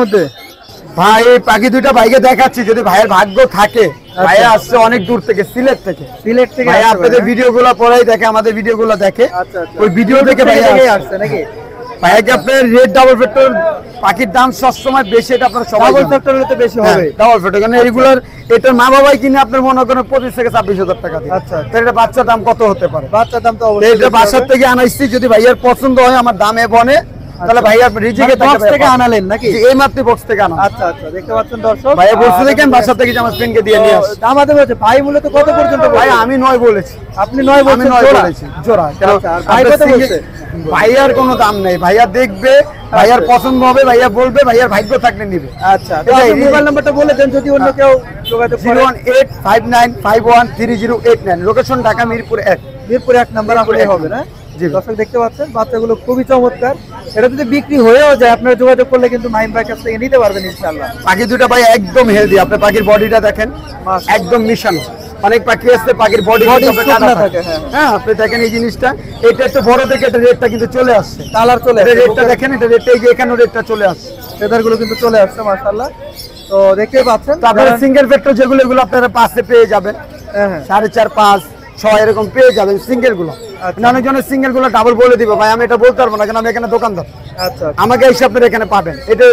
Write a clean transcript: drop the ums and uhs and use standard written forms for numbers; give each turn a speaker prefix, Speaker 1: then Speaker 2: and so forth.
Speaker 1: মধ্যে
Speaker 2: ভাই এই পাখি দুইটা ভাইকে দেখাচ্ছি, যদি ভাইয়ের ভাগ্য থাকে। ভাইয়া আসছে অনেক দূর থেকে, সিলেট থেকে। ভাই আপনাদের ভিডিওগুলো পরেই দেখে, আমাদের ভিডিওগুলো দেখে, ওই ভিডিও দেখে ভাইয়া আসছে নাকি? ভাইয়াকে আপনার রেড ডাবল ফ্যাক্টর পাখির দাম সবসময় বেশি, এটা আপনার সবাই
Speaker 1: ডাবল ফ্যাক্টর হলে তো বেশি হবে।
Speaker 2: ডাবল ফ্যাক্টর কারণ রেগুলার এটার মা বাবাই কিনে আপনার মনে করেন 25 থেকে 26,000 টাকা দিয়ে।
Speaker 1: আচ্ছা,
Speaker 2: তাহলে এটা বাচ্চার দাম কত হতে পারে?
Speaker 1: বাচ্চার দাম তো অবশ্যই
Speaker 2: এটা বাসার থেকে আনাইছি, যদি ভাইয়ার পছন্দ হয় আমার দামে বনে, তাহলে ভাইয়া রিজিকে
Speaker 1: বক্স থেকে আনালেন নাকি?
Speaker 2: এই মাত্র বক্স থেকে আনা।
Speaker 1: আচ্ছা আচ্ছা, দেখতে পাচ্ছেন দর্শক,
Speaker 2: ভাইয়া বলছে দেখেন বাসা থেকে আমার ফ্রেন্ডকে দিয়ে নিয়ে আসি।
Speaker 1: দাম আদে বলছে ভাই মূলত কত পর্যন্ত?
Speaker 2: ভাই আমি 9 বলেছি।
Speaker 1: আপনি 9 বলছেন?
Speaker 2: জোড়া।
Speaker 1: ভাই কত বলছে?
Speaker 2: ভাইয়ার কোনো দাম নেই, ভাইয়া দেখবে, ভাইয়ার পছন্দ হবে, ভাইয়া বলবে, ভাইয়ার ভাগ্য থাকলে নিবে।
Speaker 1: আচ্ছা, তো মোবাইল নাম্বারটা বলে দেন যদি অন্য কেউ যোগাযোগ করে।
Speaker 2: 01859513089, লোকেশন ঢাকা মিরপুর 1।
Speaker 1: মিরপুর 1 নাম্বার আসলে হবে না? দর্শক দেখতে পাচ্ছেন বাচ্চাগুলো খুবই চমৎকার। এটা যদি বিক্রি হয়েও যায় আপনারা যোগাযোগ করলে কিন্তু মাহিম ভাইয়ের কাছ থেকে নিতে পারবেন ইনশাআল্লাহ।
Speaker 2: পাখি দুটো ভাই একদম হেলদি, আপনি পাখির বডিটা দেখেন একদম মিশানো। অনেক পাখি আছে পাখির বডি কাটা থাকে। হ্যাঁ আপনি দেখেন এই জিনিসটা, এটা একটু বড় থেকে এটা রেটটা কিন্তু চলে আসছে, কালার চলে আসছে। রেটটা দেখেন, এটা রেটটা এই যে এখানে রেটটা চলে আসছে,
Speaker 1: ফেদারগুলো কিন্তু চলে আসছে মাশাআল্লাহ। তো দেখতেই পাচ্ছেন
Speaker 2: তারপরে সিঙ্গেল ফ্যাক্টর যেগুলো, এগুলো আপনারা পাশে পেয়ে যাবেন। 4.5, 5, 6 এরকম পেয়ে যাবেন সিঙ্গেল গুলো। অনেকজনের সিঙ্গেল গুলো ডাবল বলে দিব, ভাই আমি এটা বলতে পারবো না, কেন আমি এখানে দোকানদার।
Speaker 1: আচ্ছা,
Speaker 2: আমাকে এসে আপনারা এখানে পাবেন। এটা